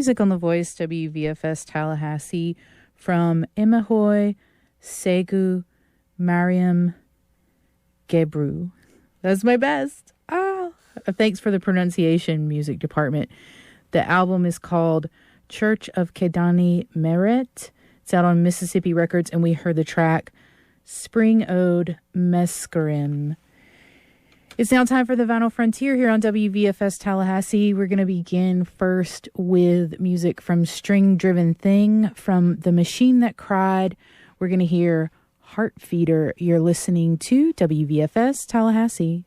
music on The Voice, WVFS Tallahassee, from Imahoy, Segu, Mariam, Gebru. That's my best. Thanks for the pronunciation, music department. The album is called Church of Kedani Meret. It's out on Mississippi Records, and we heard the track Spring Ode Mescarim. It's now time for the Vinyl Frontier here on WVFS Tallahassee. We're going to begin first with music from String Driven Thing. From The Machine That Cried, we're going to hear Heart Feeder. You're listening to WVFS Tallahassee.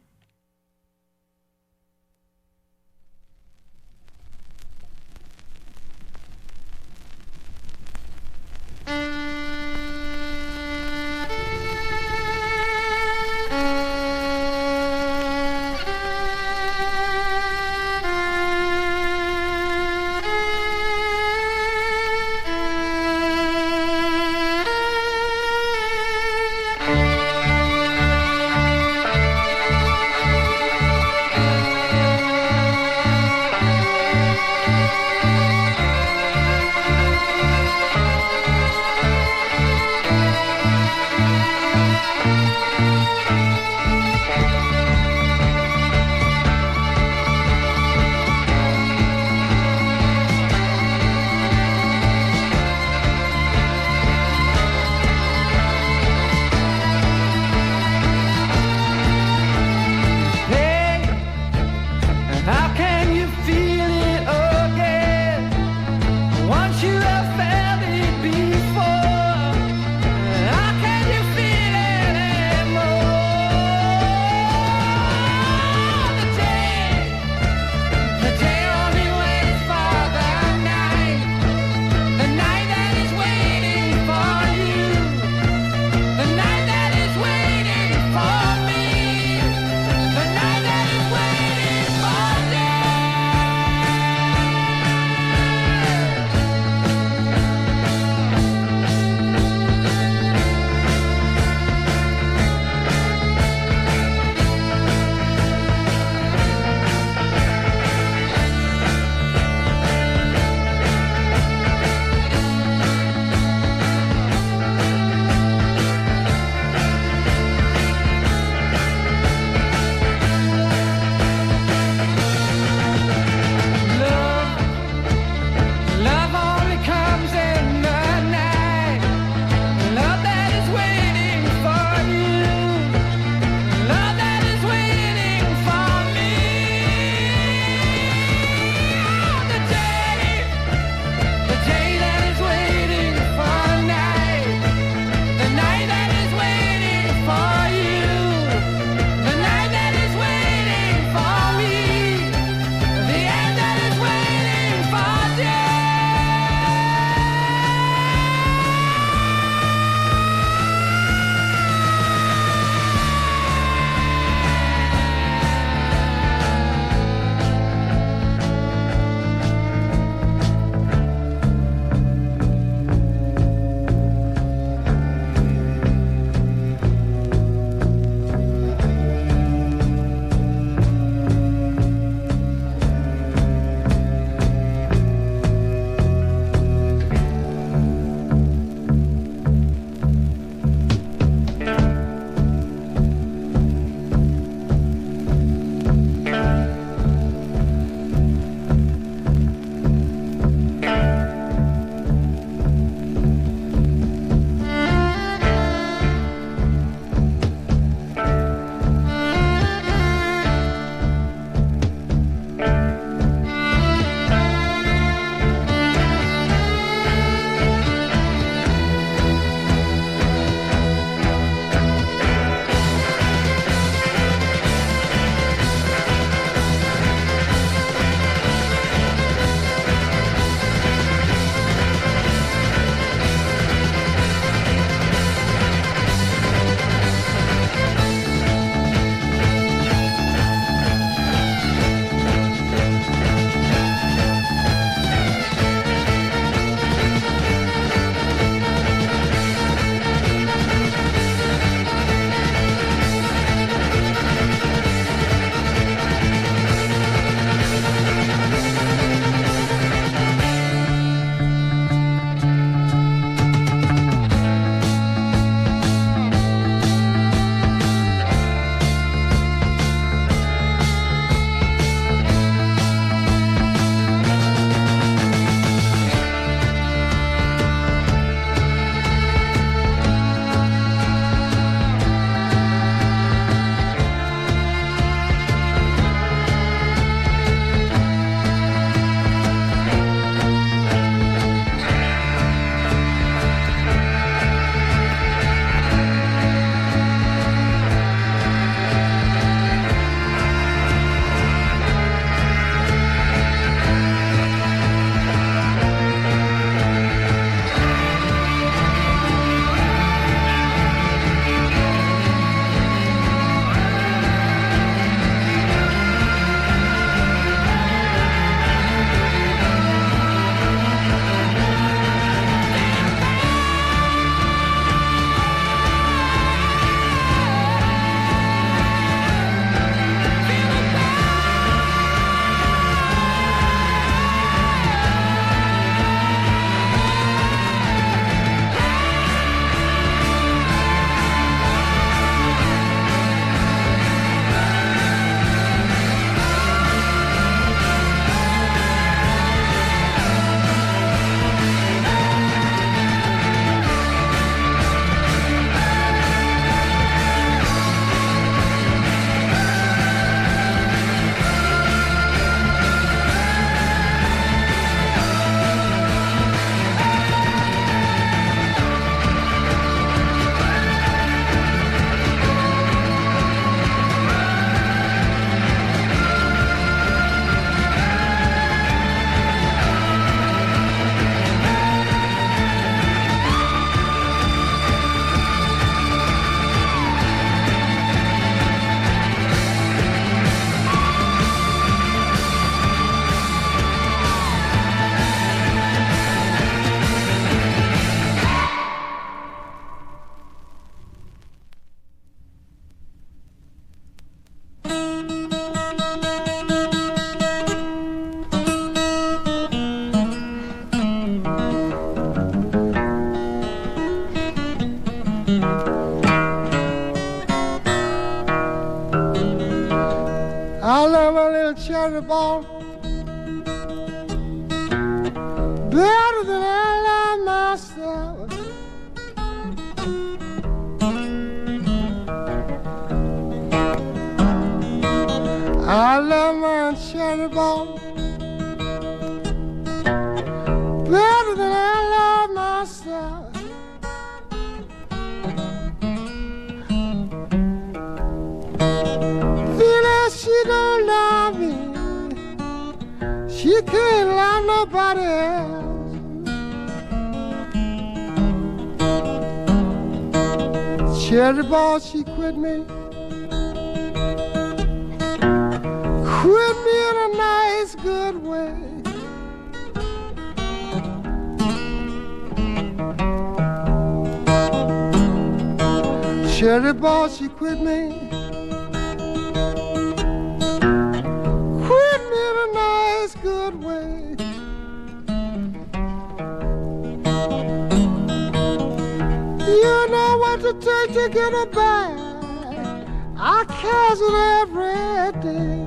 cherry ball better than I love myself. I love my cherry ball better than I love myself. Feeling she don't love me, she can't love nobody else. Cherry ball, she quit me. Quit me in a nice, good way. Cherry ball, she quit me. Quit me in a nice, good way. You know what to take to get her back. I catch it every day.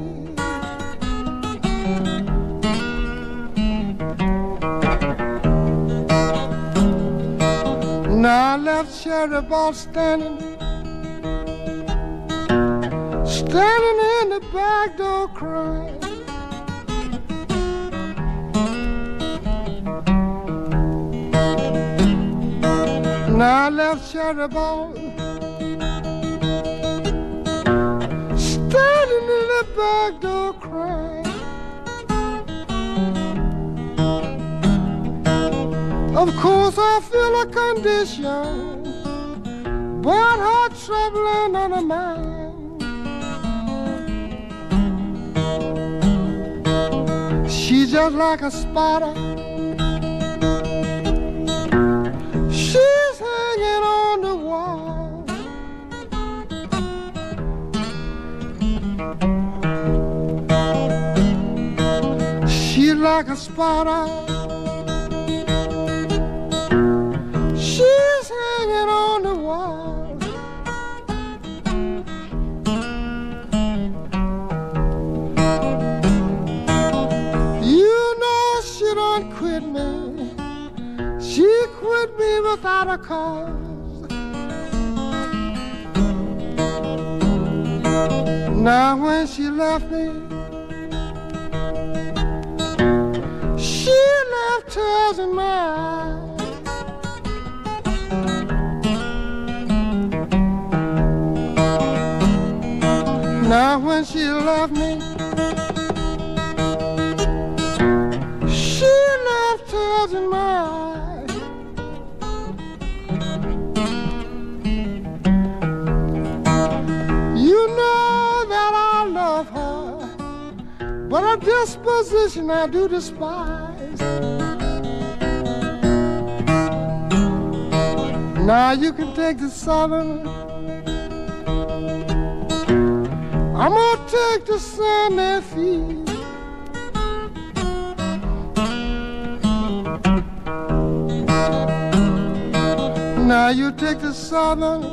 Now I left cherry ball standing in the back door crying. Now I left cherry ball standing in the back door crying. Of course I feel a condition, but her trouble ain't none of mine. She's just like a spider, she's hanging on the wall. She's like a spider, she's hanging on the wall. You know she don't quit me, she quit me without a cause. Now when she left me, she left tears in my eyes. Now when she left me, she left tears in my eyes. You know that I love her, but her disposition I do despise. Now you can take the southern, I'm gonna take the Sunday feet. Now you take the southern,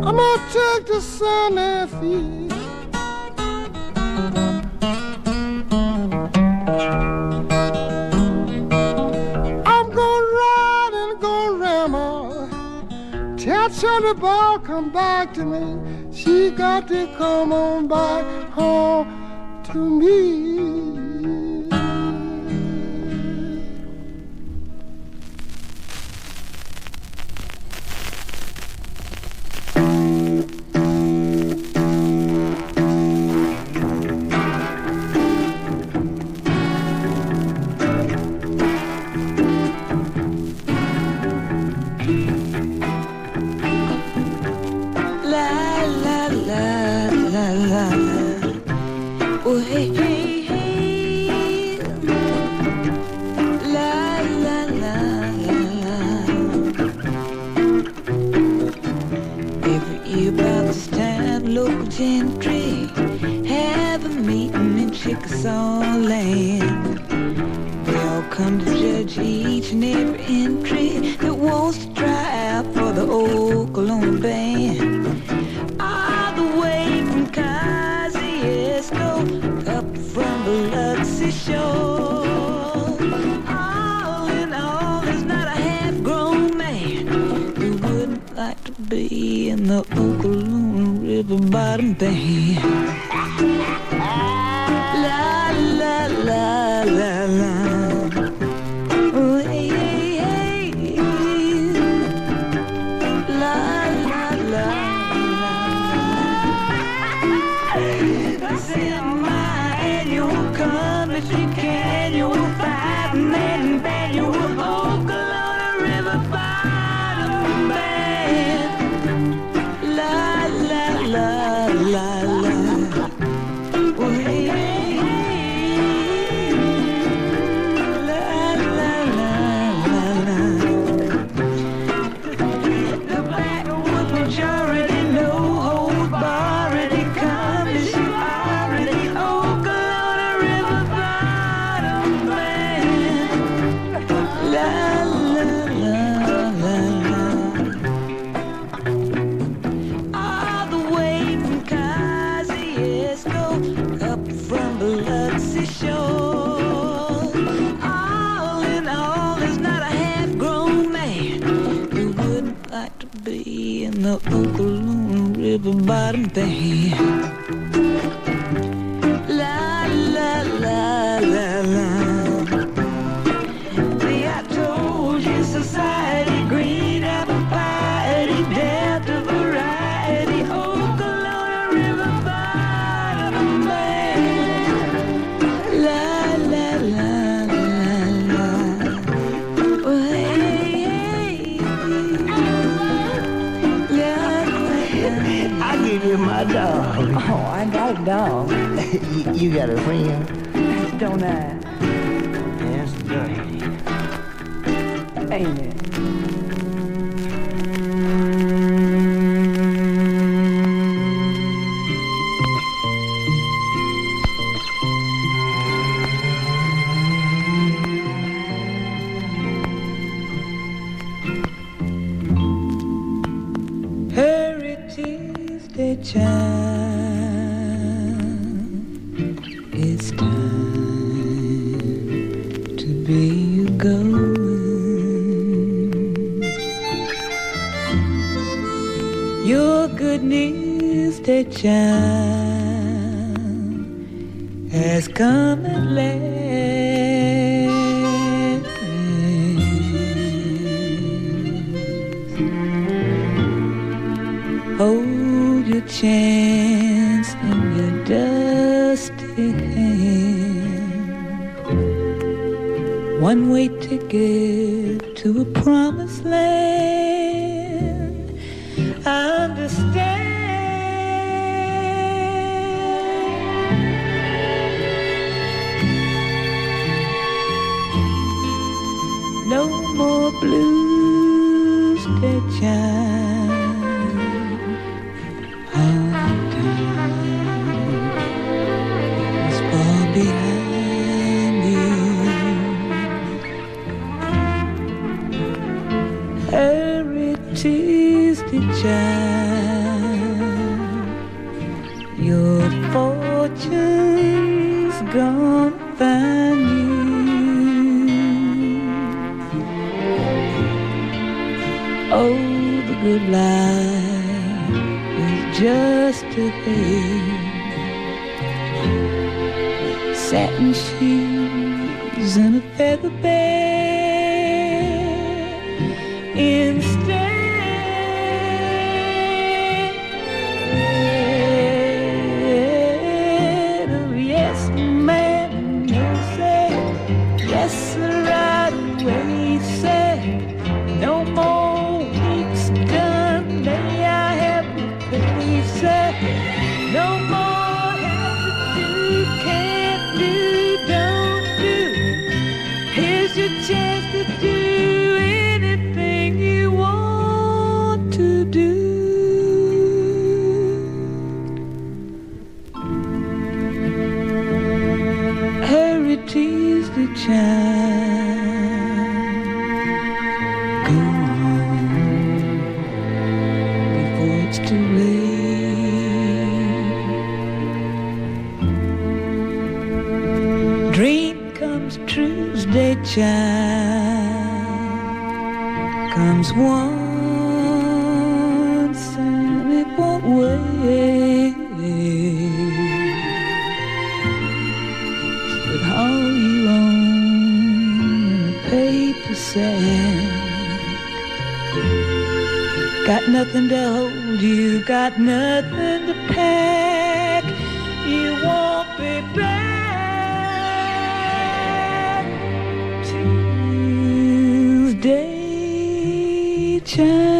I'm gonna take the Sunday feet. I'm gonna ride and gonna ramble, tell Cherry Ball come back to me. She got to come on back home to me. Oh, hey, hey, hey. La, la, la, la, la. Every year about this time, local gentry have a meeting in Chickasaw Land. They all come to judge each and every entry that wants to try out for the Oklahoma band. All the way from Colorado seashore. All in all, there's not a half-grown man who wouldn't like to be in the Oklahoma River bottom band. La la la la la. Oh, hey, hey, hey. La la la la. I said my annual come if you can. You will find man band. You will Oklahoma River bottom band. La la la la la. Oh, hey, hey, hey. La la la la la. The backwoods majority, no hold bar, already come as you are, already Oklahoma River bottom band. La la la la la. All the way from Kosciuszko up from Biloxi shore. All in all, there's not a half-grown man who wouldn't like to be in the Oklahoma River bottom band. La la la la la. See, I told you society, green apple pie, Delta variety, Oklahoma River bottom band. La la la la la. Oh, hey, hey. La la la. I give you my dog. Oh, I got a dog, You got a friend? don't I? Yes, dirty. Ain't it? Heritage Day child, it's time to be going. Your good news Day child has come at last. Hold your chance in your dusty hand. One-way ticket to a promised land. Understand. No more blues, dear child. Hard time is far behind you. Heritage, dear child. Your fortune's gonna find you. Oh, the good life is just ahead. Satin shoes and a feather bed instead of yes, ma'am, no, say yes, sir, right away, say no more weeks done, may I have the pay, say no more have to do, can't do, don't do. Here's your chance to do anything you want to do. Heritage the child. Go on before it's too late. Dream Tuesday chime comes once and it won't wait. But all you own in a paper sack. Got nothing to hold you, got nothing to pack. You won't be back. Tuesday chime.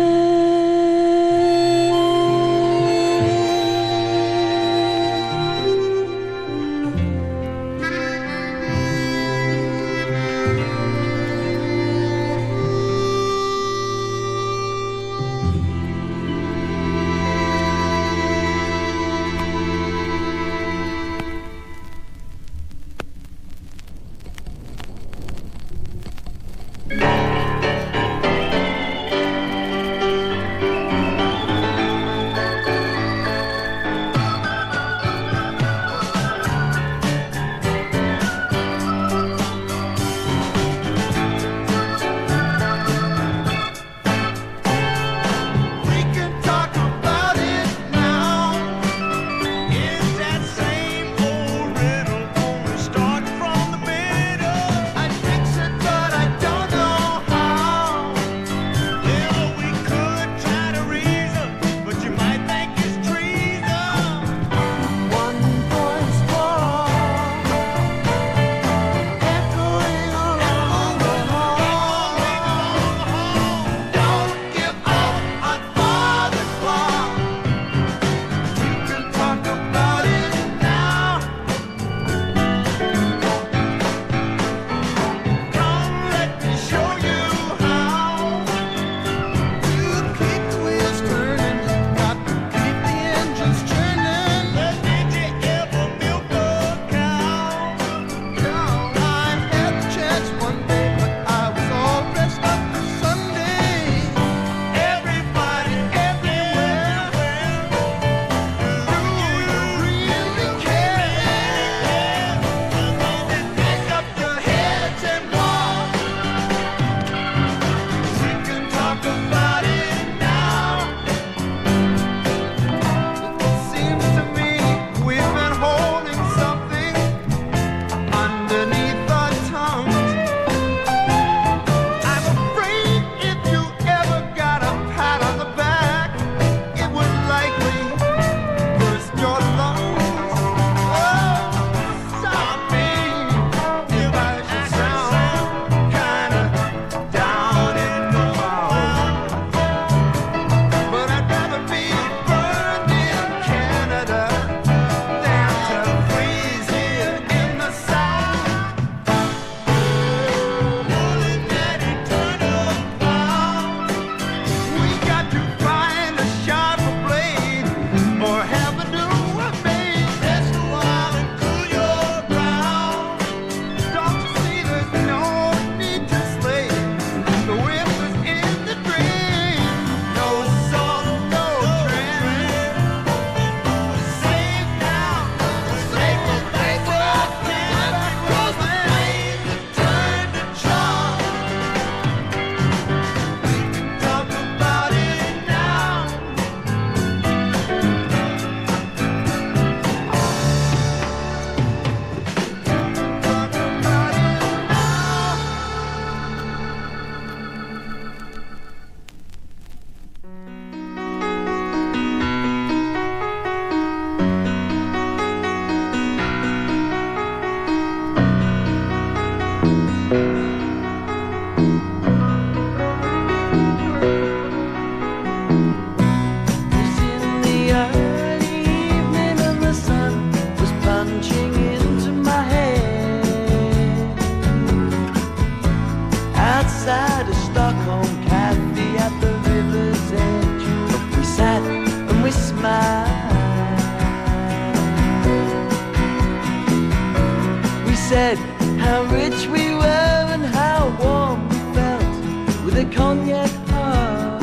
said how rich we were and how warm we felt with a cognac heart.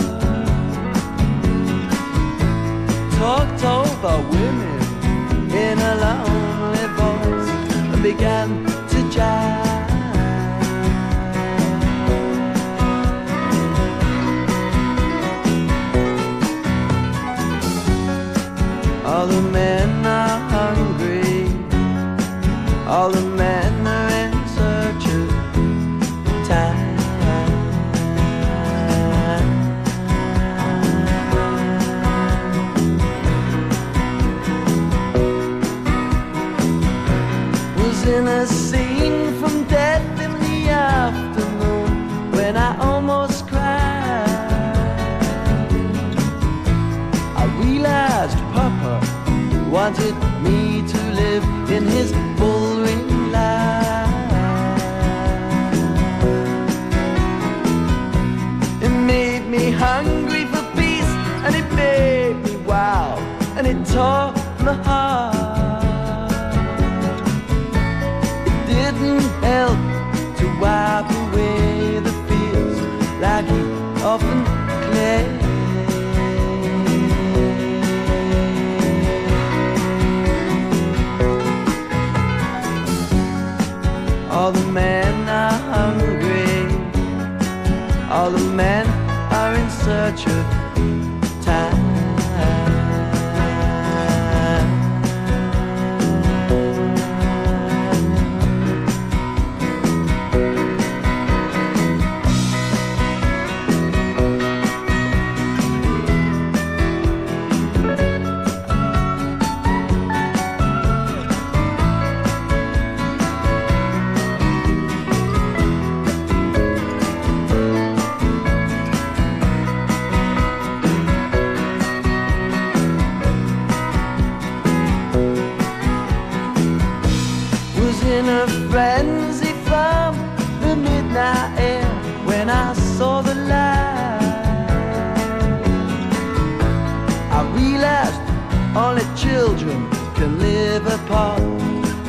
Talked over women in a lonely voice and began to jive. All the men are in search of time. Was in a scene from Death in the Afternoon when I almost cried. I realized Papa wanted me to live in his bullring life. It made me hungry for peace, and it made me wild, and it tore my heart. It didn't help to wipe away the fears like he often claimed. All the men are hungry, all the men are in search of time. In a frenzy from the midnight air when I saw the light, I realized only children can live upon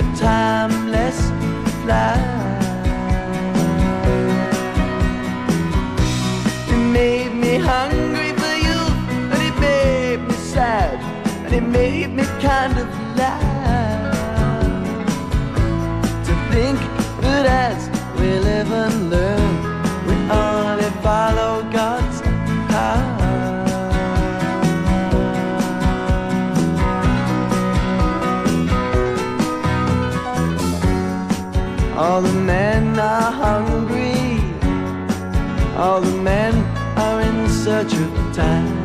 a timeless flight. It made me hungry for you, and it made me sad, and it made me kind of laugh. Think that as we live and learn, we only follow God's heart. All the men are hungry, all the men are in search of time.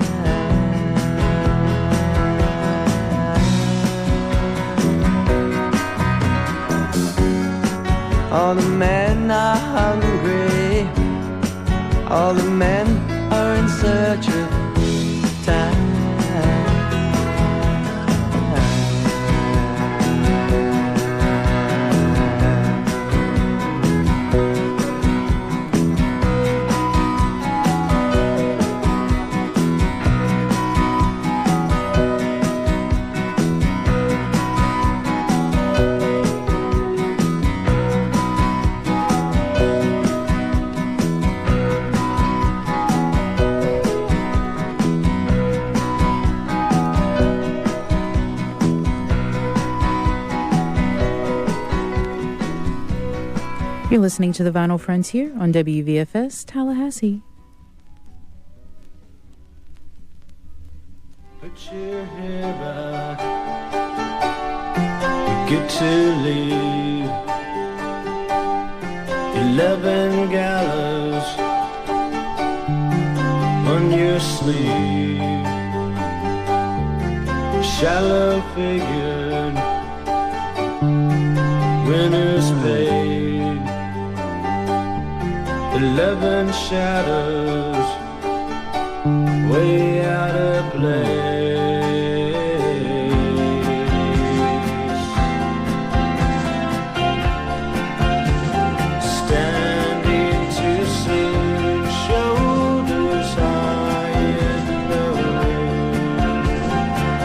All the men are hungry, all the men are in search of time. You're listening to The Vinyl Frontier on WVFS Tallahassee. Put your hair back, we get to leave 11 gallows on your sleeve, shallow figured, winner's paid. 11 shadows way out of place. Standing too soon, shoulders high in the wind.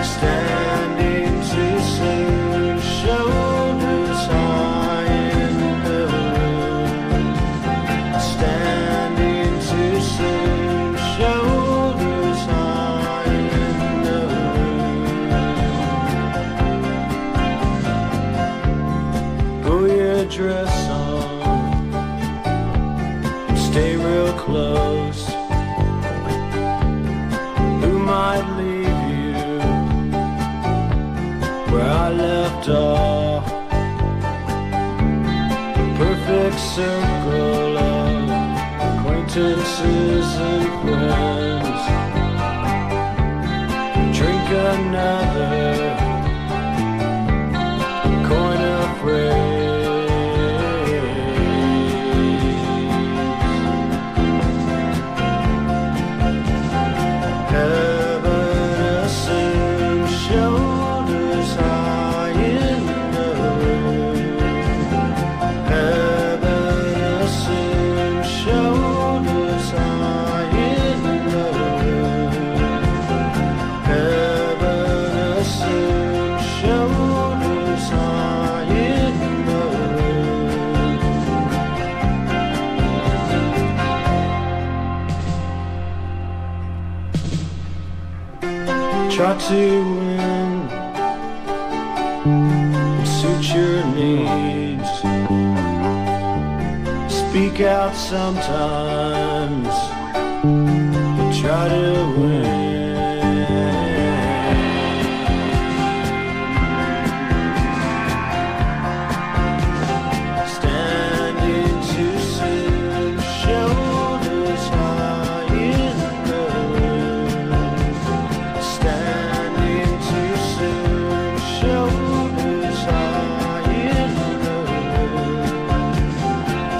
Standing too soon, shoulders high in the wind. Standing too soon, shoulders high in the wind. Pull your dress on, stay real close. Who might leave you where I left off? circle of acquaintances and friends. Drink another coin of praise. Heaven assumes shoulders high in the room. Heaven assumes shoulders high in the room. Heaven assumes shoulders high in the room. Try to win, suit your needs. Speak out sometimes, but try to win. Standing too soon, shoulders high in the room. Standing too soon, shoulders high in the room.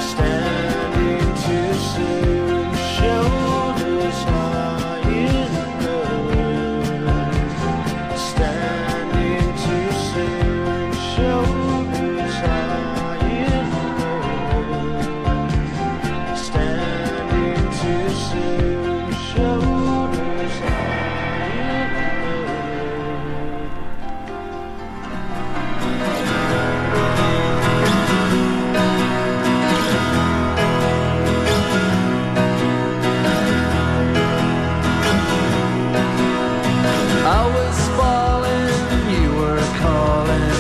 Standing too soon, shoulders high in the room. Standing too soon, shoulders high in the room. Standing too soon, shoulders high in the room. I was falling, you were calling,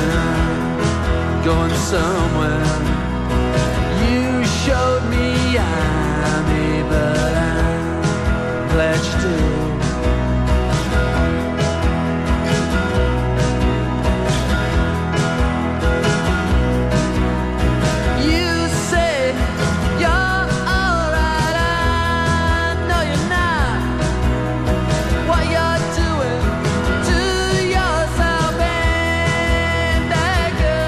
going somewhere. You showed me I'm able, I'm glad you do. You say you're alright, I know you're not. What you're doing to yourself ain't that good.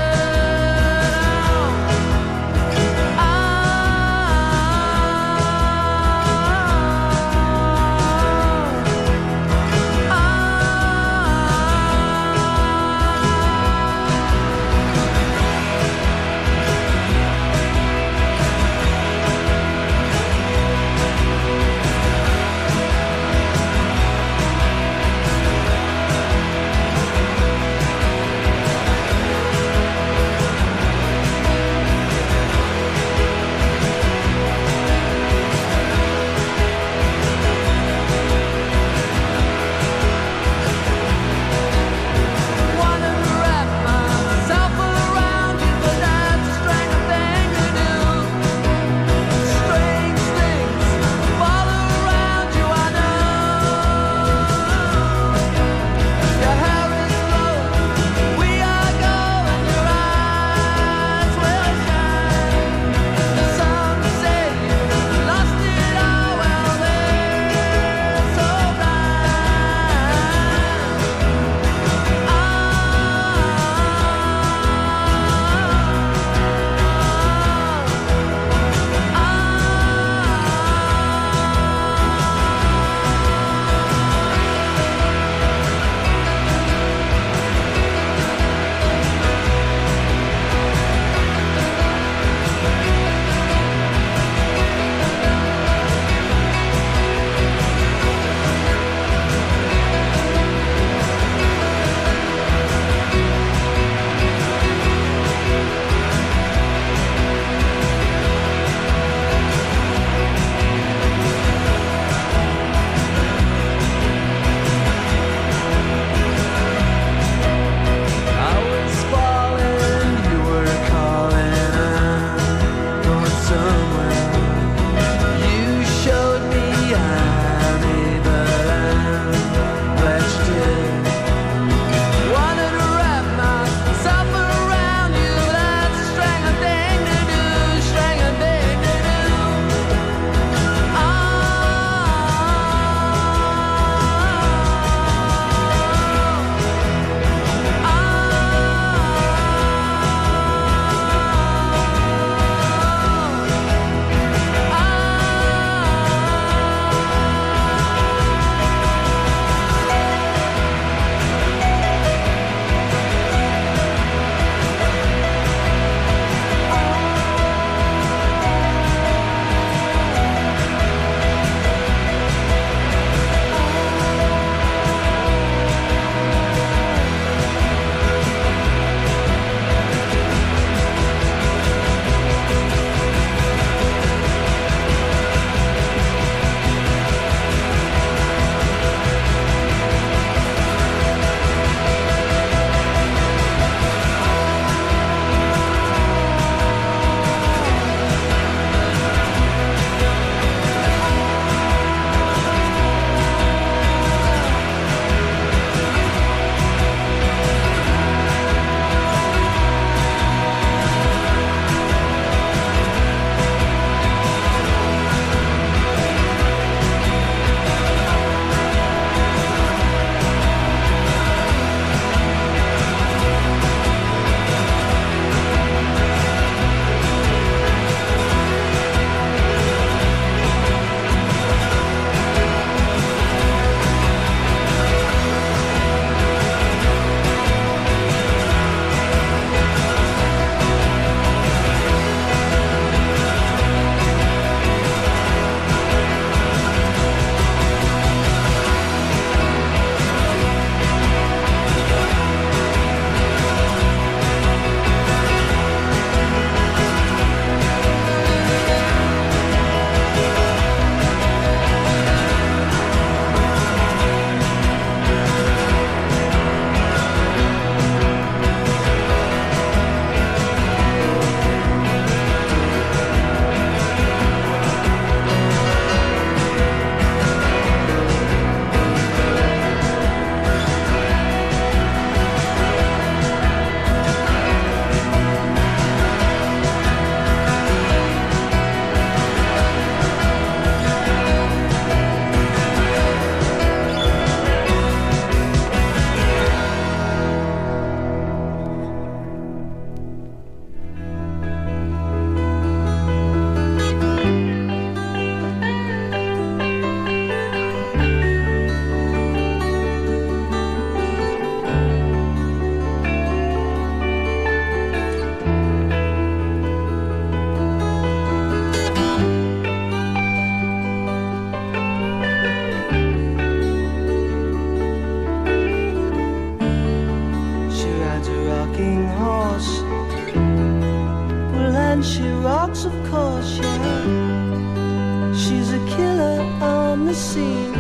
she rocks, of course, yeah. She's a killer on the scene.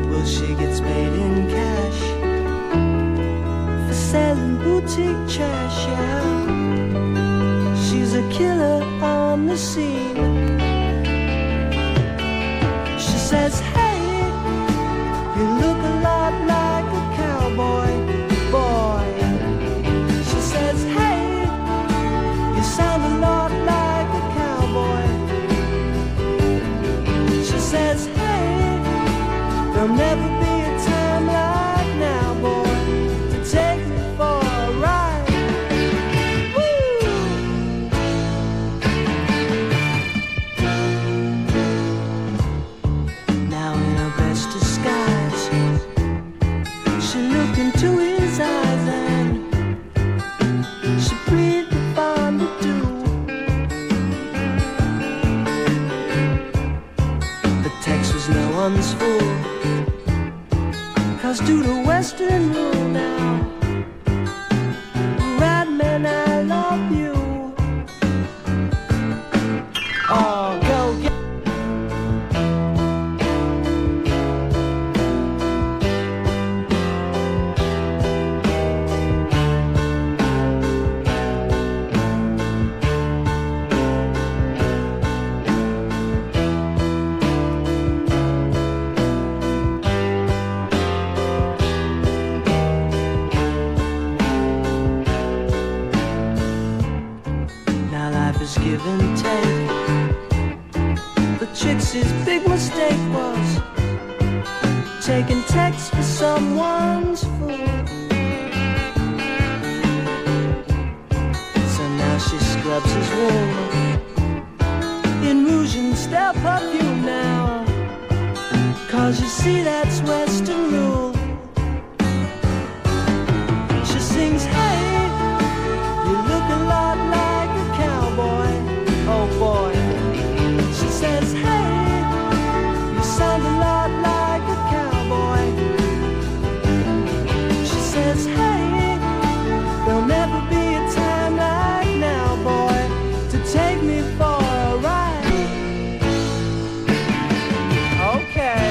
Well, she gets paid in cash for selling boutique trash, yeah. She's a killer on the scene. She says, hey, you look a lot like a cowboy, boy. She says, hey, you sound a lot like a cowboy. She says, hey, there'll never be a time like now, boy, to take me for a ride. Woo! Now in her best disguise, she looked into his eyes and she breathed upon the dew. The text was no one's fool, 'cause due to Western rule now, right man, I love you. Oh, go get. Now life is give and take. The chick's big mistake was taking texts for someone's food. So now she scrubs his wound in rouge and stale perfume now, 'cause you see that's Western rule. She sings, hey, you look a lot like a cowboy, oh boy. She says, hey, you sound a lot like a cowboy. She says, hey, there'll never be a time like now, boy, to take me for a ride. Okay.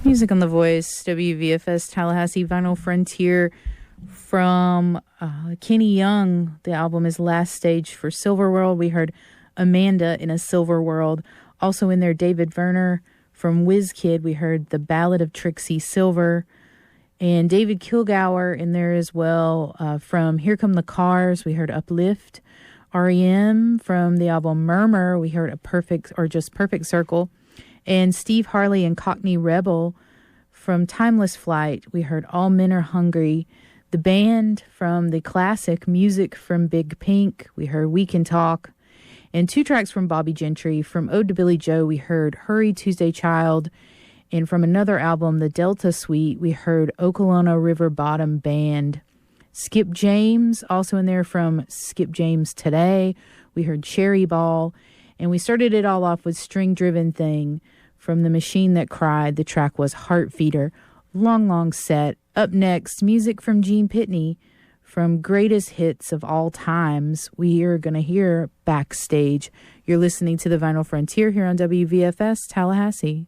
Music on the Voice, WVFS Tallahassee Vinyl Frontier from Kenny Young. The album is Last Stage for Silver World. We heard Amanda in A Silver World. Also in there, David Verner from WizKid. We heard The Ballad of Trixie Silver. And David Kilgour in there as well. From Here Come the Cars, we heard Uplift. REM from the album Murmur, we heard Perfect Circle. And Steve Harley and Cockney Rebel from Timeless Flight, we heard All Men Are Hungry. The band from the classic Music from Big Pink, we heard We Can Talk. And 2 tracks from Bobby Gentry. From Ode to Billy Joe, we heard Hurry Tuesday Child. And from another album, The Delta Suite, we heard Okolona River Bottom Band. Skip James, also in there from Skip James Today, we heard Cherry Ball. And we started it all off with String Driven Thing from The Machine That Cried. The track was Heart Feeder. Long set. Up next, music from Gene Pitney from Greatest Hits of All Times. We are going to hear Backstage. You're listening to the Vinyl Frontier here on WVFS Tallahassee.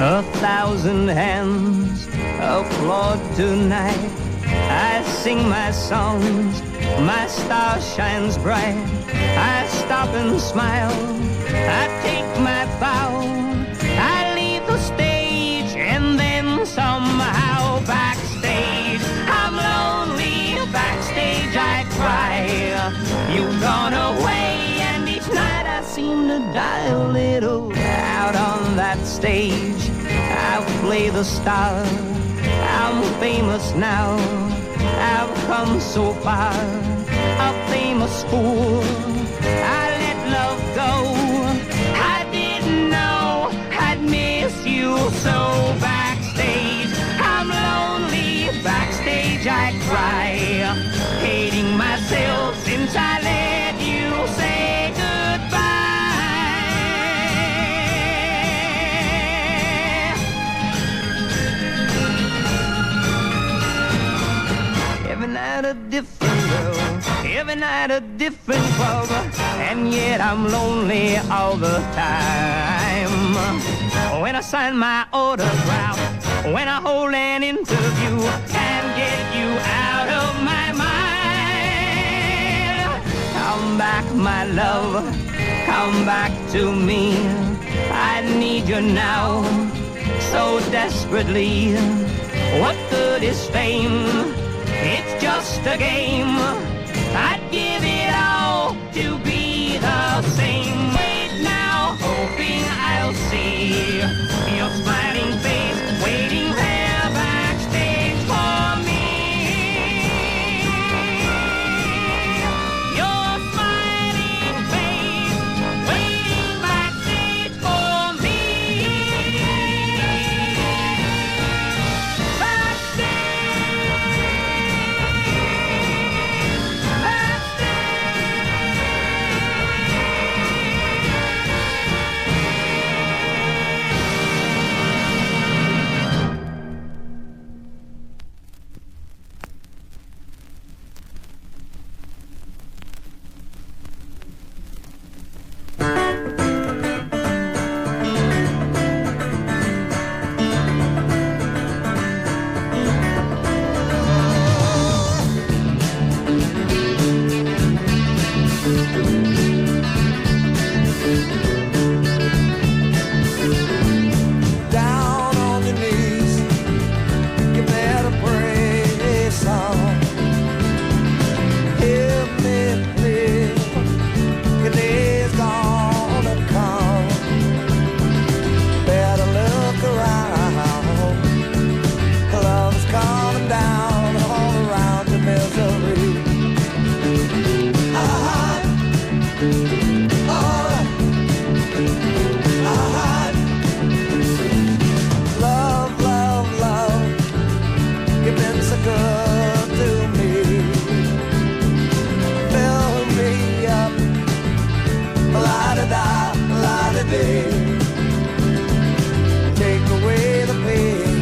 A thousand hands applaud tonight. I sing my songs, my star shines bright. I stop and smile, I take my bow. I leave the stage and then somehow backstage I'm lonely, backstage I cry. You've gone away and each night I seem to die a little. Out on that stage I'll play the star. I'm famous now, I've come so far. A famous fool, I let love go. I didn't know I'd miss you so. Backstage I'm lonely, backstage I cry. Hating myself since I let you say goodbye. Every night a different girl, every night a different club, and yet I'm lonely all the time. When I sign my autograph, when I hold an interview, and get you out of my mind. Come back, my love, come back to me. I need you now, so desperately. What good is fame? It's just a game. I'd give it all to be the same. Wait now, hoping I'll see your smiling face waiting there backstage for me. Your smiling face waiting backstage for me. Backstage. good to me. Fill me up, la-da-da, la-da-dee. Take away the pain,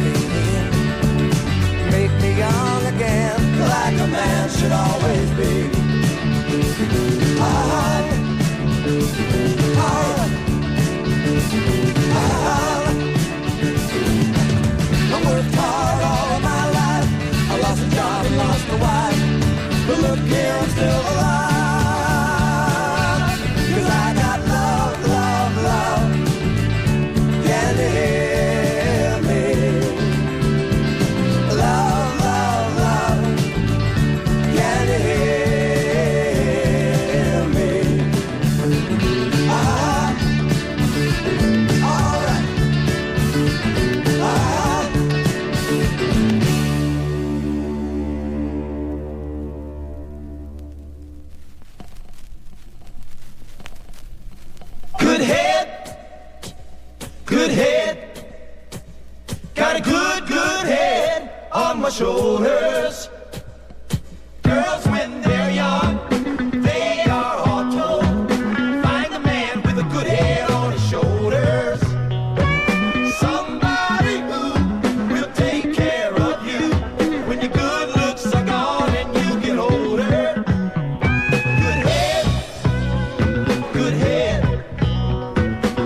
make me young again, like a man should always be. I worked hard all of my life. I lost a job and lost a wife, but look here, I'm still alive. 'Cause I got love, love, love. Can you hear me? Love, love, love. Can you hear me? All right. Good head, good head. Got a good, good head on my shoulders. Girls, when they're young, they are all told. Find a man with a good head on his shoulders. Somebody who will take care of you when your good looks are gone and you get older. Good head, good head.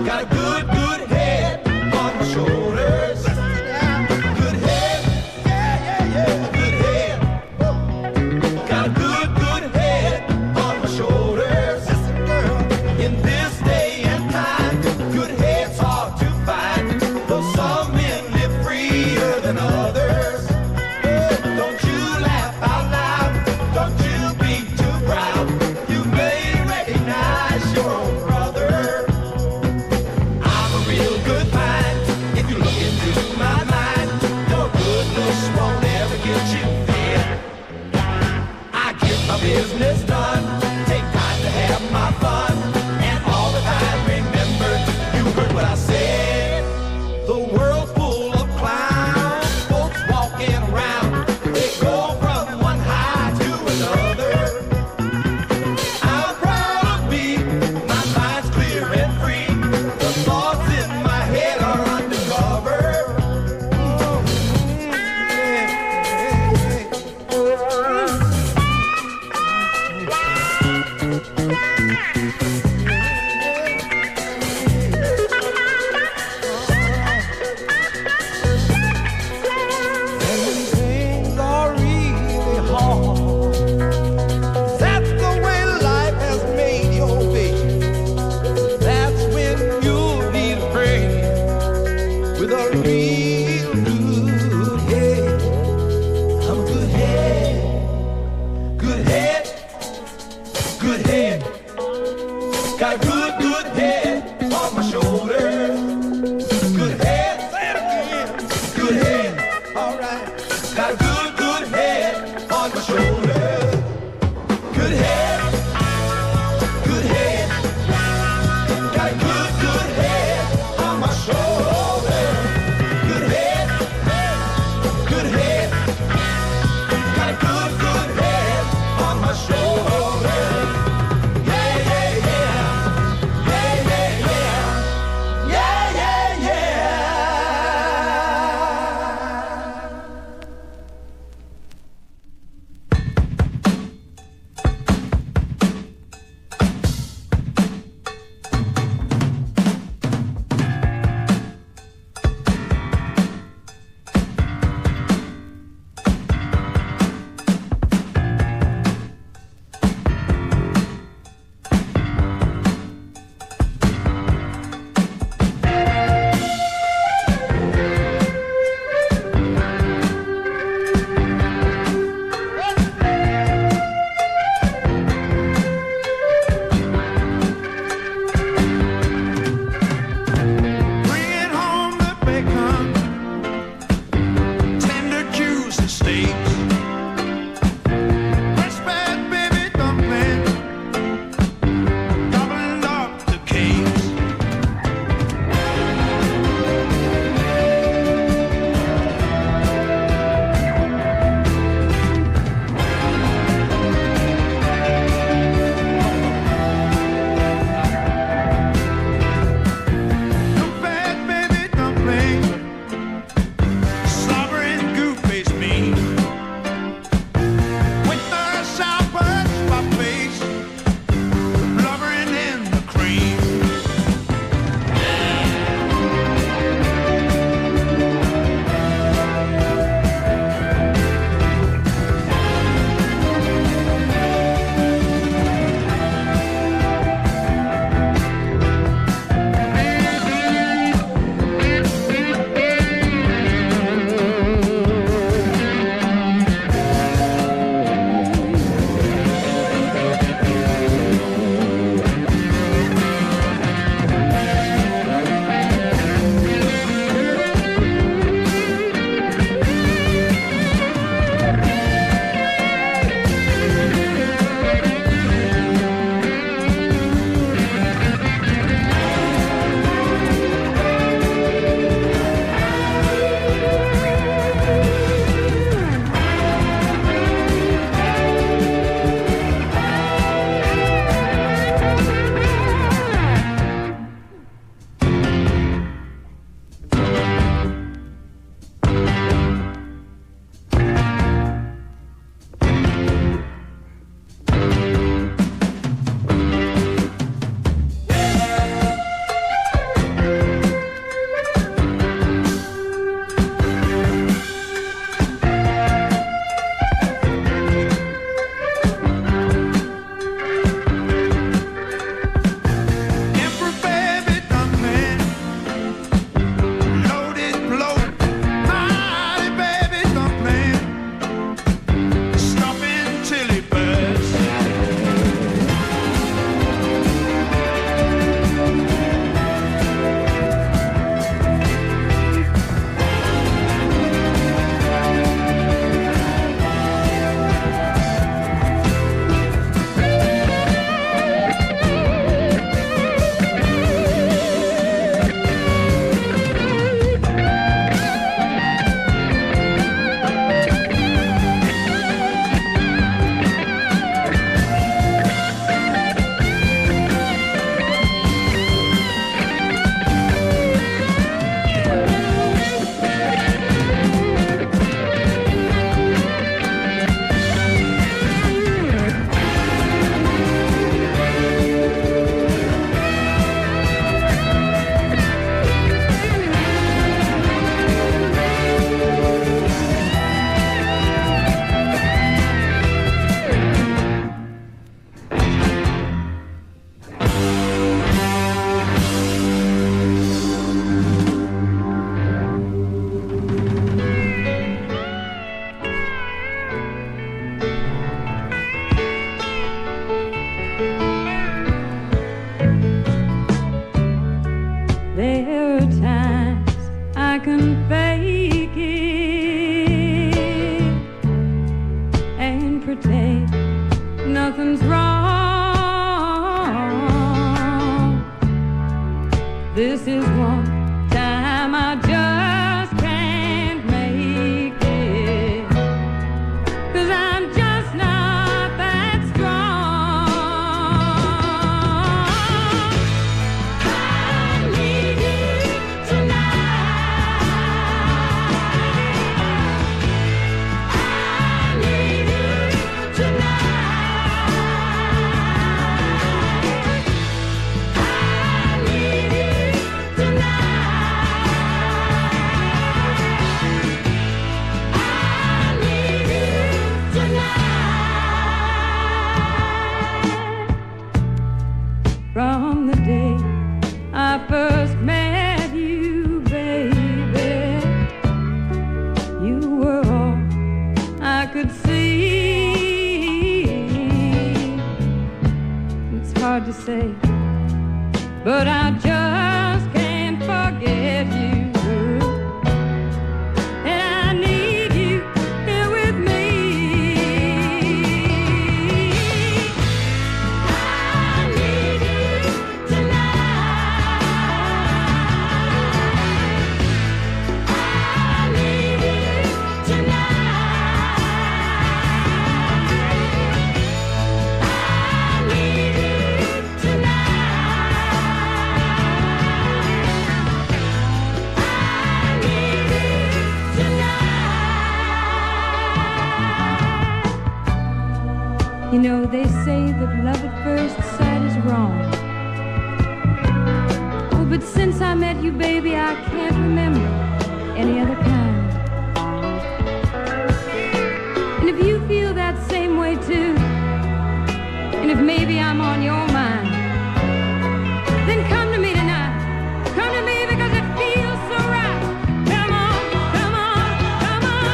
Got a good, good head on my shoulders. Good head, yeah, yeah, yeah. Good head. Got a good, good head on my shoulders. Listen, girl, in this day and time, good head's hard to find. Though some men live freer than others. Don't you laugh out loud. Don't you be too proud. You may recognize your own brother. I'm a real good find. If you look into my mind, your good looks won't ever get you there. I get my business done, take time to have my fun, and all the time remember, you heard what I said. The world's full of clowns, folks walking around, they go from one high to another. I'm proud of me, my mind's clear and free, the thoughts in my head are undercover. When things are really hard, that's the way life has made your baby. That's when you need a friend with a real good head. I'm a good head, good head, good head. Got a good, good head on my shoulders. Good head, say it again. Good head, all right. Got a good, good head on my shoulders. Good head, good head. Got a good, good head on my shoulders. Good head, good head. Got a good, good head on my shoulders. Yeah, yeah, yeah. Yeah, yeah, yeah. Yeah, yeah, yeah. could see. It's hard to say, but I just can't forget you. And I need you here with me. I need you tonight. I need you tonight. I need you tonight. You know, they say that love at first sight is wrong. Oh, but since I met you, baby, I can't remember any other kind. And if you feel that same way too, and if maybe I'm on your mind, then come to me tonight. Come to me because it feels so right. Come on, come on, come on.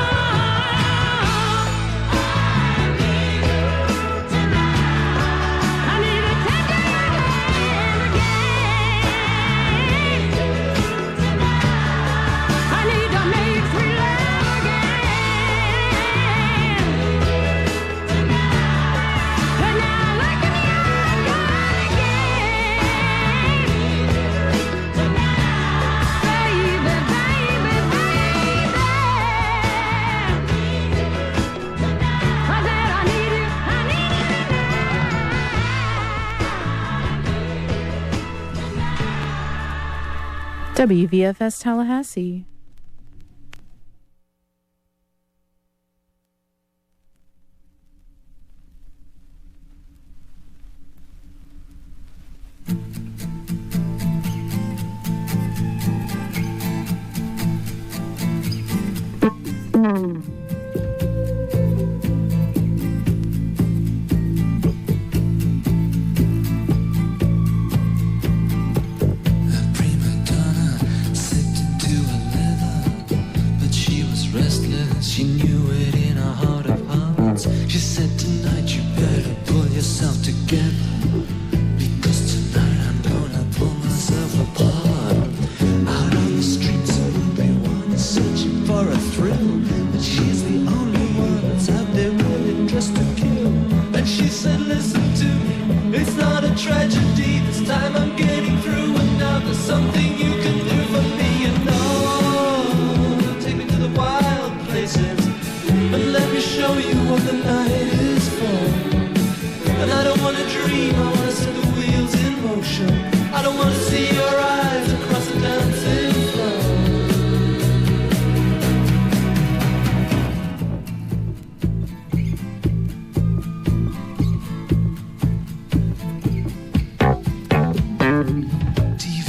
I need to take your hand again. I need to make sweet love again. But now look at me, I'm gone again. Baby, baby, baby. I said I need you, I need you tonight. WVFS Tallahassee. Prima donna slipped into a leather, but she was restless. She knew it in her heart of hearts. She said, tonight you better pull yourself together, because tonight I'm gonna pull myself apart. Out on the streets of everyone is searching for a thrill, but she's the only one that's out there really dressed to kill. And she said, listen to me, it's not a tragedy. This time I'm getting through, and now there's something you can do for me. You know, take me to the wild places, and let me show you what the night is for. And I don't wanna dream, I wanna set the wheels in motion. I don't wanna see your eyes across the dancing floor. TV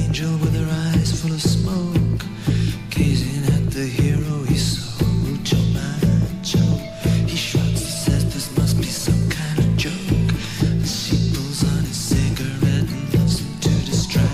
angel with her eyes full of smoke, gazing at the hero he so mucho macho. He shrugs, he says this must be some kind of joke. She pulls on his cigarette and loves him to distract.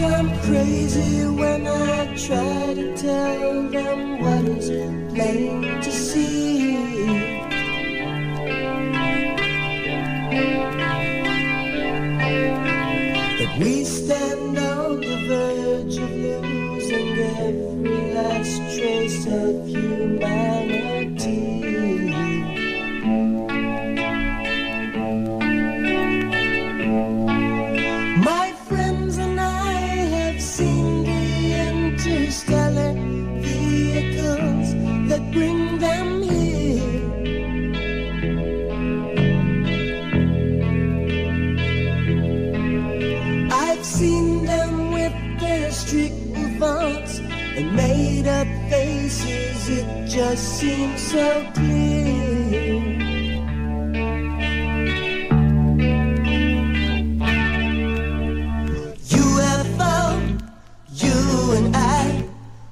I'm crazy when I try to tell them what is plain to see. But we stand on the verge of losing every last trace of humanity. My friends and I have seen the interstellar vehicles that bring them here. I've seen them with their strict fonts and made up faces, it just seems so clear.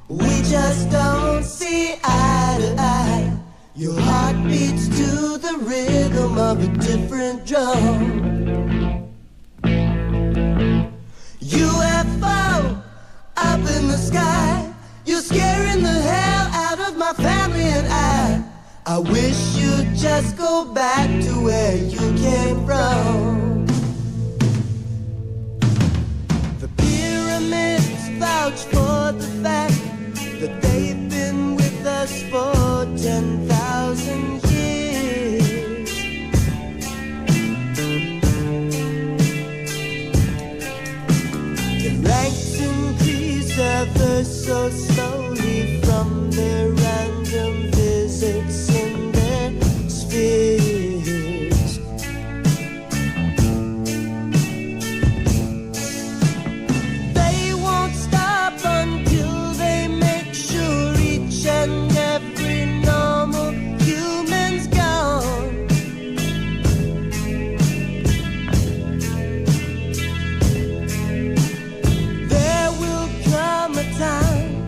We just don't see eye to eye. Your heart beats to the rhythm of a different drum. UFO up in the sky, you're scaring the hell out of my family and I wish you'd just go back to where you came from. The pyramids vouch for the fact that they've been with us for 10,000 years. Their ranks increase ever so slowly from their random visits in their spheres. They won't stop until they make sure each and every normal human's gone. There will come a time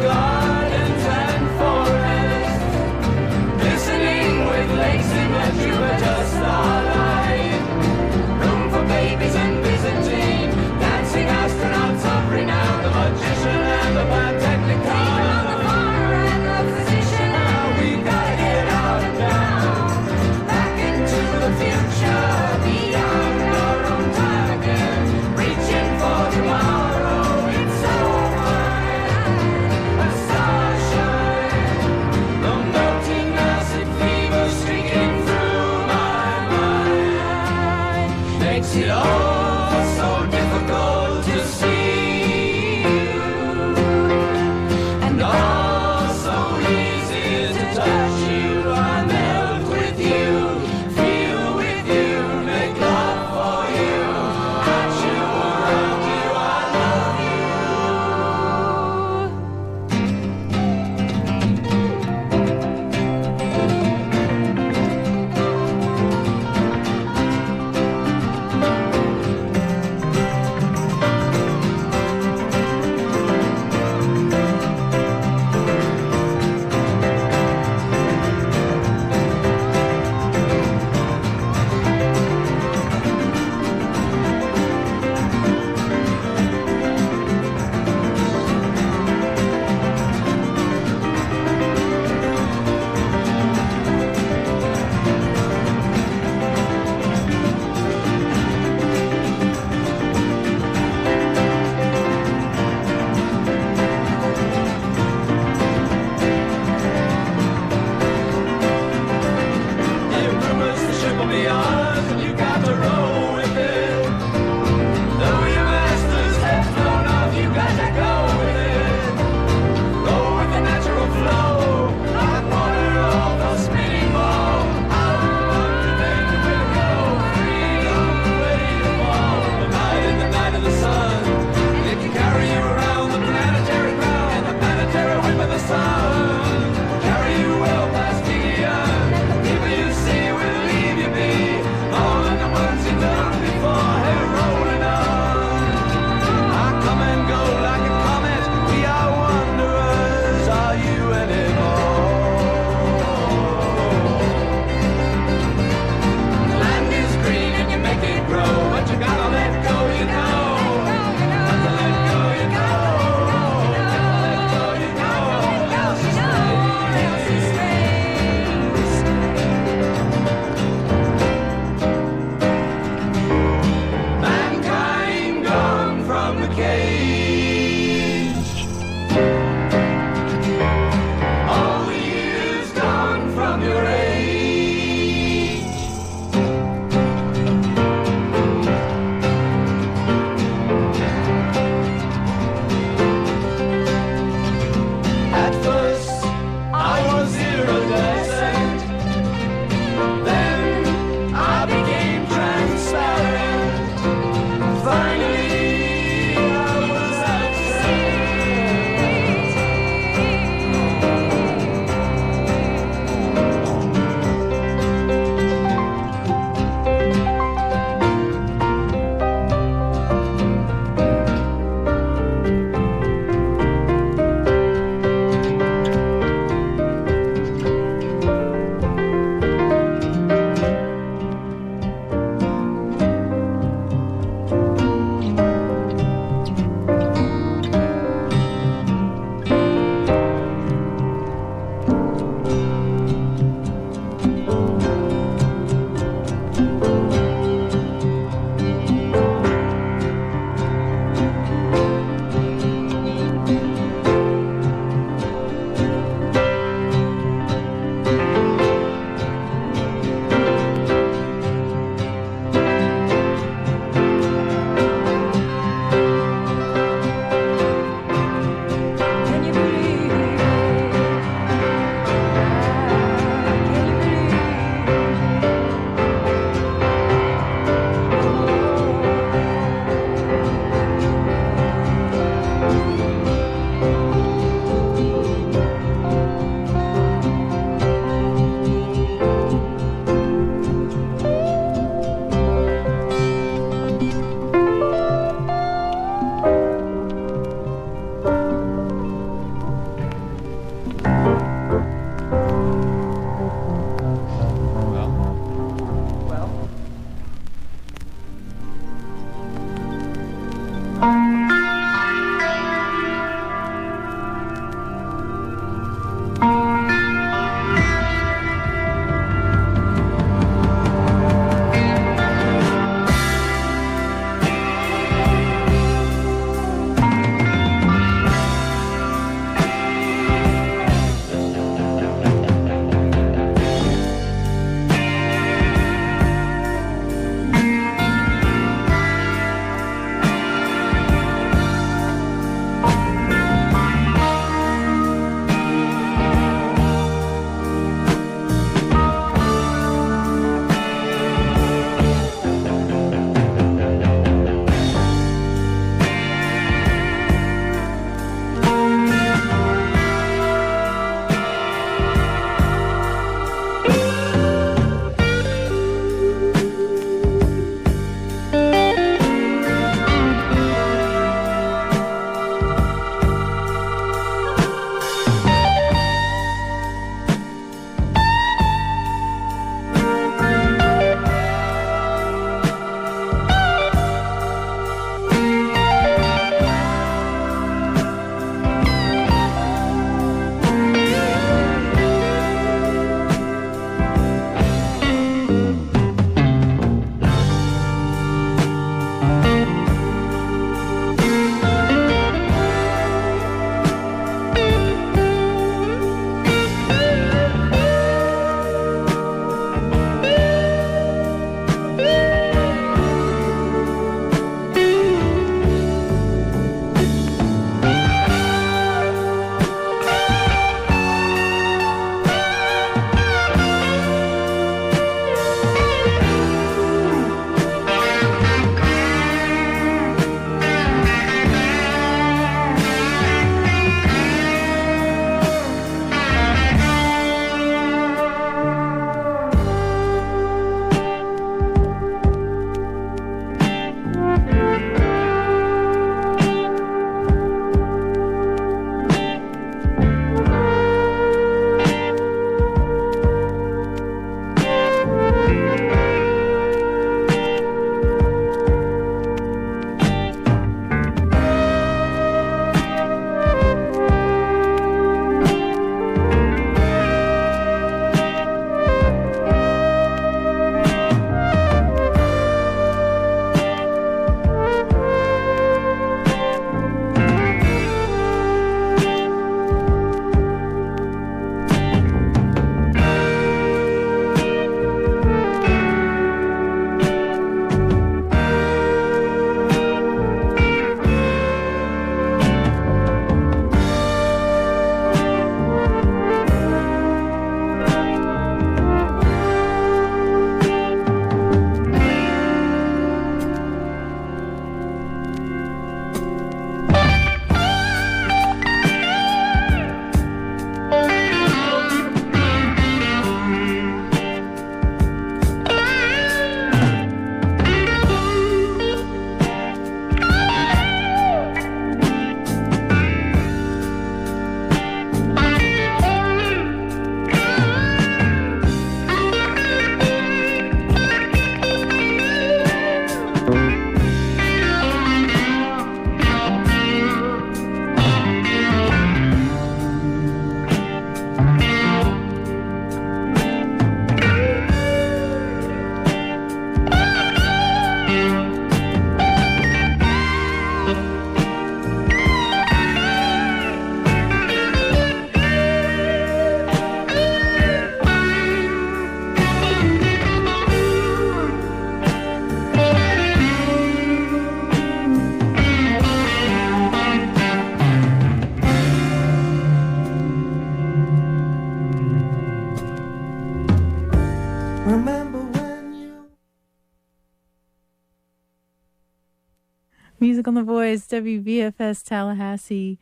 gardens and forests, glistening with lakes in which you were just starlight. Room for babies and Byzantine, dancing astronauts of renown, the magician and the pantechnicon. The farmer and the physician. Now we gotta get out of town, back into the future, beyond our own time again, reaching for tomorrow. It's so fine. Music on the Voice, WVFS Tallahassee,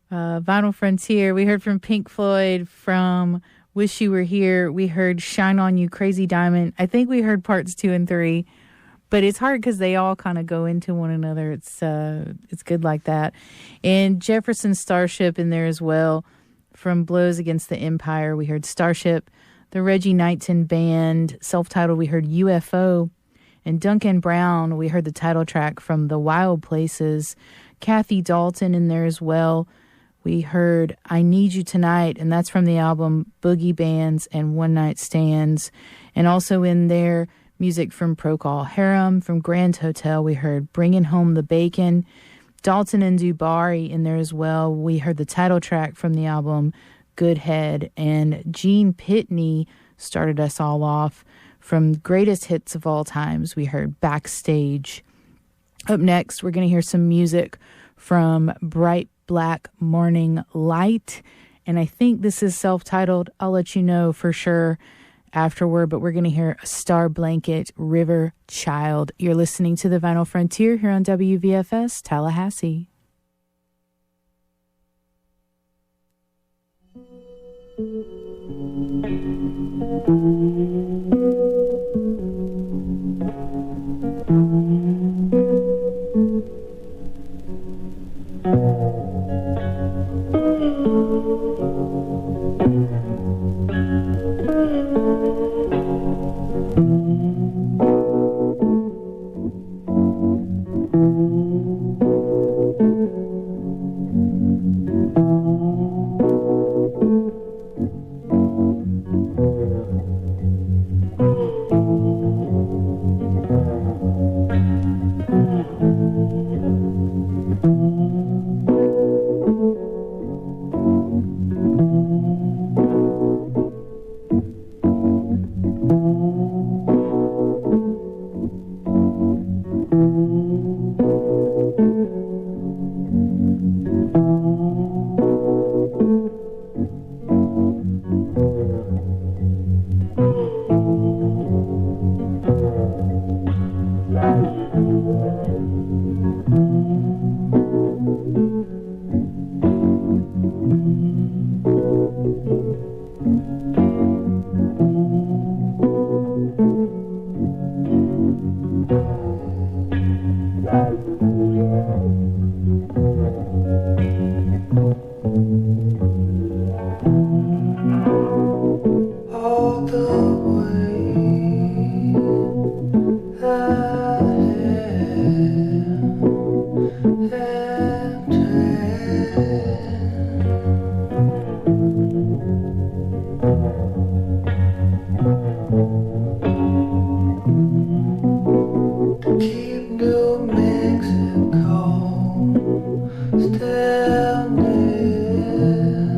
Vinyl Frontier. We heard from Pink Floyd from Wish You Were Here. We heard Shine On You, Crazy Diamond. I think we heard parts 2 and 3, but it's hard because they all kind of go into one another. It's good like that. And Jefferson Starship in there as well from Blows Against the Empire. We heard Starship. The Reggie Knighton Band, self-titled, we heard UFO. And Duncan Brown, we heard the title track from The Wild Places. Kathy Dalton in there as well. We heard I Need You Tonight, and that's from the album Boogie Bands and One Night Stands. And also in there, music from Procol Harum. From Grand Hotel, we heard Bringing Home the Bacon. Dalton and Dubari in there as well. We heard the title track from the album Good Head. And Gene Pitney started us all off. From Greatest Hits of All Times, we heard Backstage. Up next, we're going to hear some music from Bright Black Morning Light. And I think this is self-titled. I'll let you know for sure afterward. But we're going to hear a Star Blanket River Child. You're listening to the Vinyl Frontier here on WVFS Tallahassee. Mexico, still near.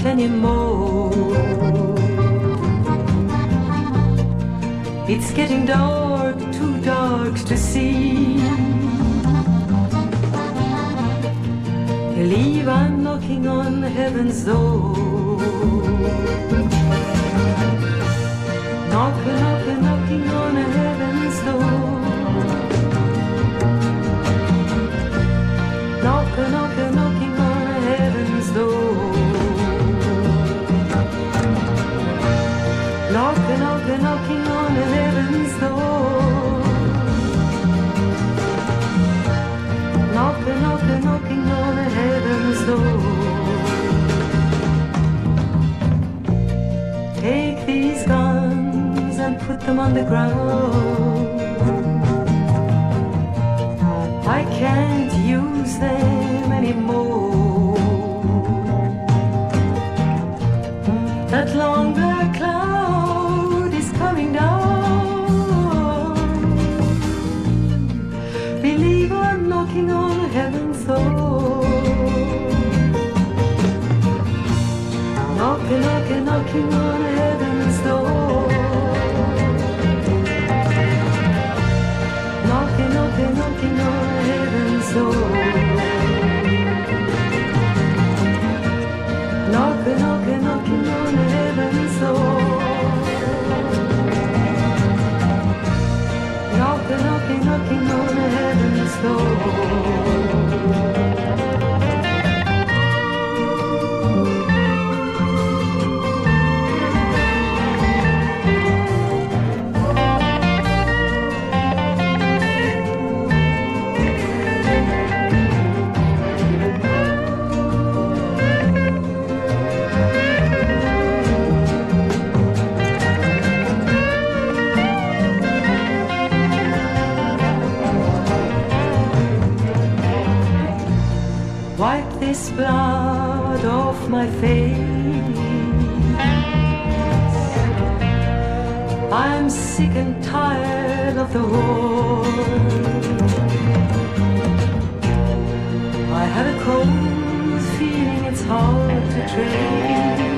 anymore. It's getting dark, too dark to see. Believe I'm knocking on heaven's door. Knocking, knocking, knocking on heaven's door. Knocking, knocking, knocking on heaven's door. Knocking, knocking, knocking on heaven's door. Knocking, knocking, knocking on heaven's door. Take these guns and put them on the ground. I can't use them anymore. That long black cloud is coming down. Believe I'm knocking on heaven's door. Knocking, knocking, knocking on heaven's door. Knocking, knocking, knocking on heaven's door. Knocking, knocking, knocking on heaven's door. Knocking, knocking, knocking on heaven's door. Wipe this blood off my face. I'm sick and tired of the war. I have a cold feeling it's hard to trace.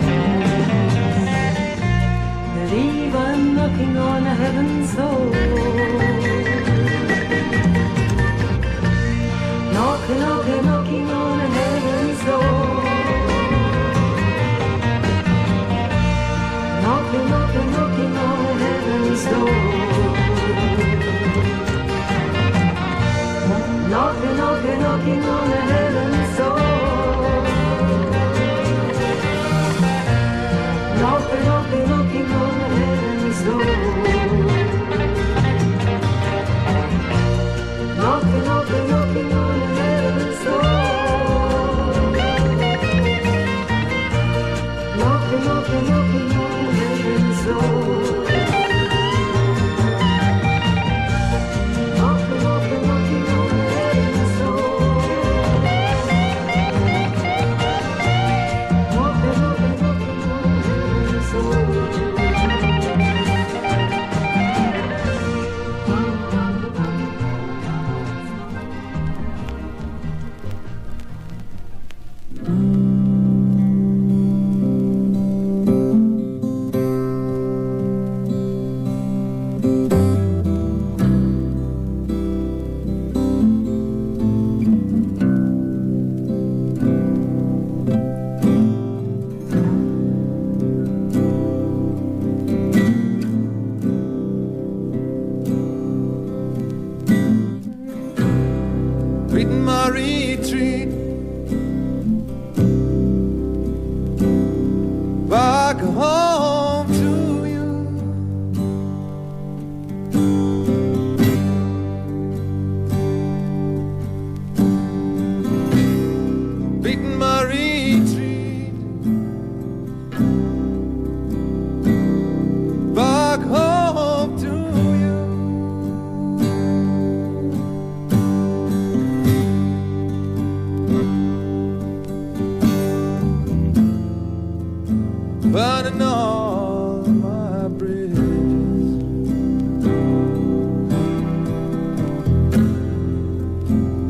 Believe I'm knocking on heaven's door. Knocking, knocking, knocking on heaven's door. Knocking, knocking, knocking on heaven's door. Knocking, knocking, knocking on heaven's door. Knocking, knocking, knocking on heaven's door. Knocking, knocking, knocking on heaven's door. Knocking, knocking, knocking on heaven's door. Knocking, knocking, knocking on heaven's door. Knocking, knocking, knocking on heaven's door. Beating my retreat back home to you. Beating my retreat back home to you. Burning all my bridges.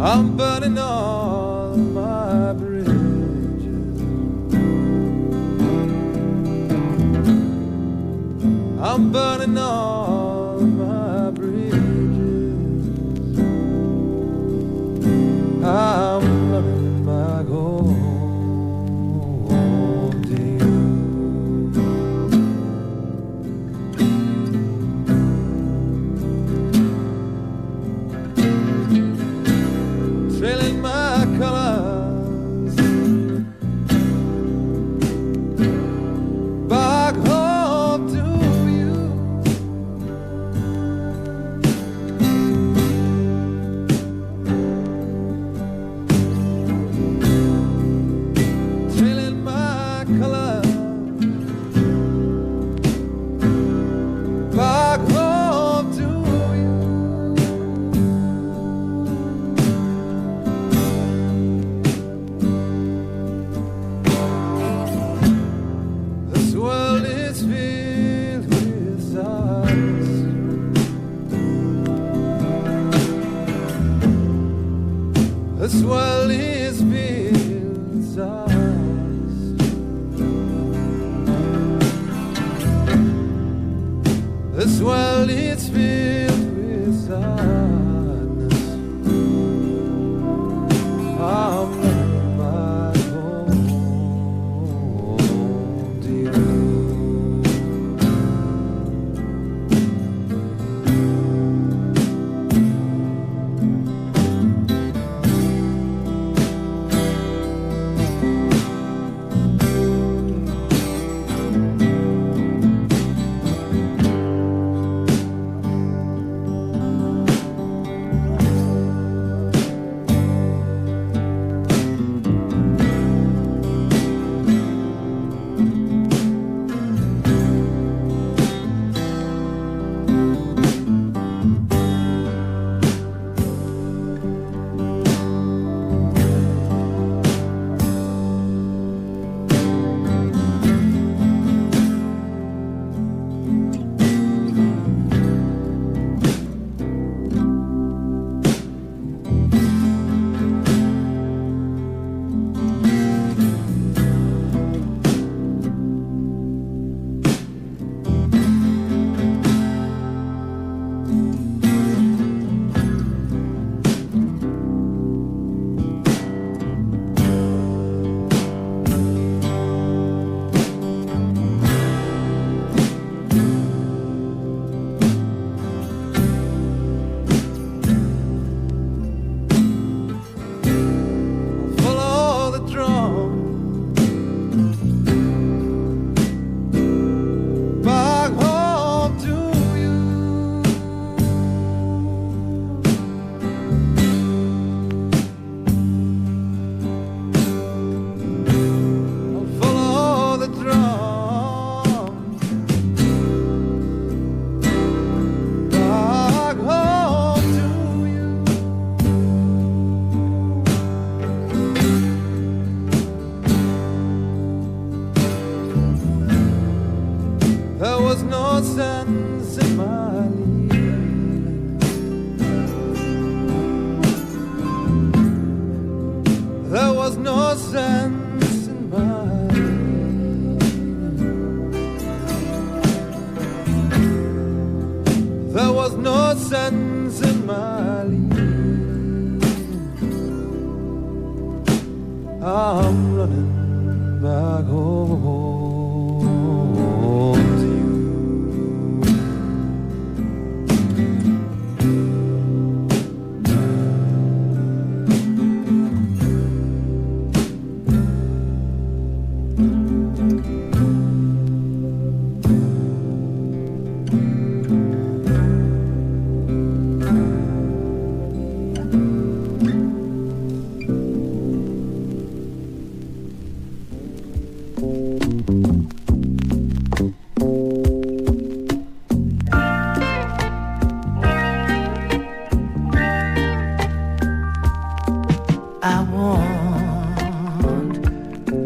I'm burning all my bridges. I'm burning all my bridges. I'm running back home to you. Trailing my colors back home to you. Trailing my colors back home to you. This world is filled with stars. This world is filled with stars. This world is filled with sadness. I'm running back home to you. Follow the drum back home to you. Follow the drum back home to you. There was no sense in my leaving. There was no sense in my leaving. There was no sense in my leaving. I'm running back home to you. I want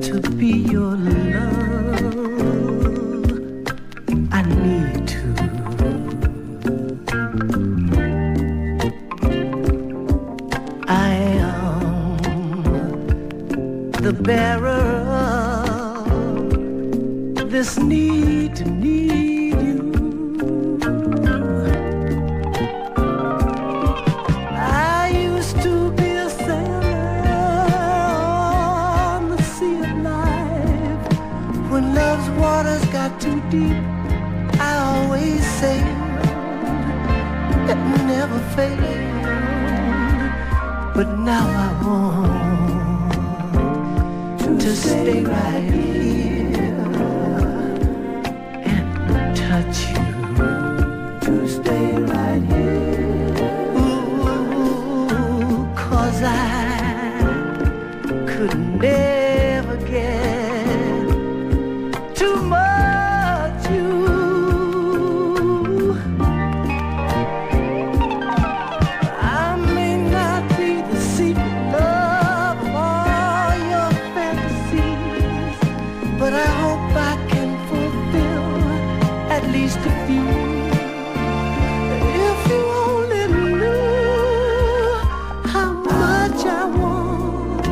to be your love. I need to. I am the bearer of this need to need you. got too deep, I always say it never failed. But now I want to stay right here and touch you. To stay right here. Ooh, 'cause I could never get too much you. I may not be the secret love of all your fantasies, but I hope I can fulfill at least a few. If you only knew how much I want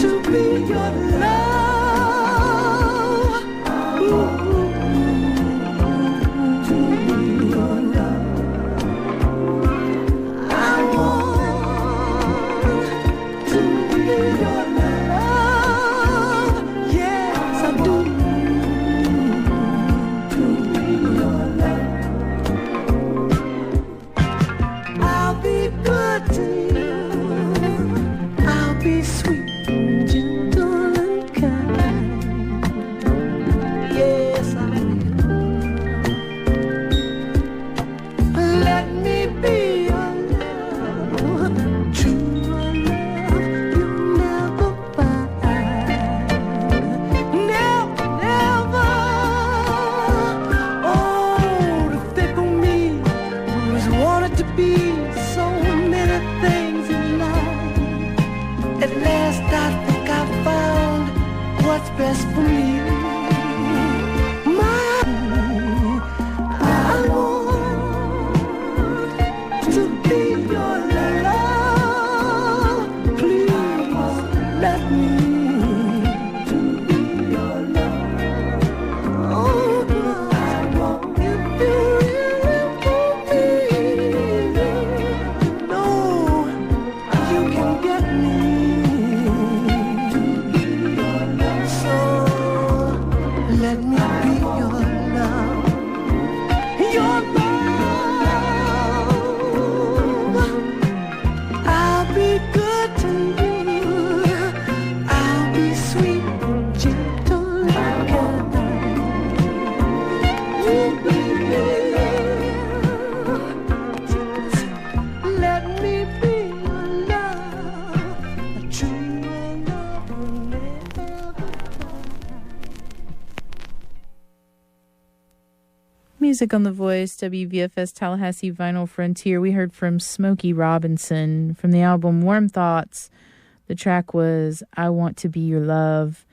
to be your love, to be your love. I want to be your love. Yes, I do. To be your love. I'll be good to you. I'll be sweet, gentle and kind. Yes, I will. Let me be your love, true love you'll never find. Never, never. Oh, the fickle me who's wanted to be so many things in life. At last I think I found what's best for me. I want to be your love. Please let me to be your love. Oh, 'cause if you really want me, no, you can get me. So let me be your love. Your love. I'll be good to you. I'll be sweet, gentle and kind. Just let me be your love, a true love will never Music on the Voice, WVFS Tallahassee Vinyl Frontier. We heard from Smokey Robinson from the album Warm Thoughts. The track was I Want to Be Your Love.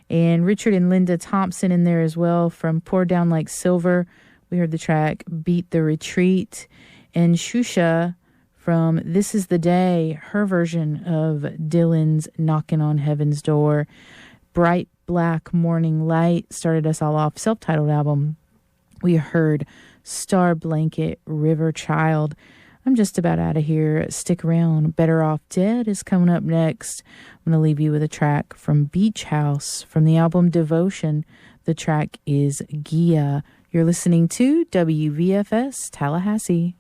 And Richard and Linda Thompson in there as well from Pour Down Like Silver. We heard the track Beat the Retreat. And Shusha from This Is the Day, her version of Dylan's Knocking on Heaven's Door. Bright Black Morning Light started us all off, self-titled album. We heard Star Blanket, River Child. I'm just about out of here. Stick around. Better Off Dead is coming up next. I'm going to leave you with a track from Beach House from the album Devotion. The track is Gia. You're listening to WVFS Tallahassee.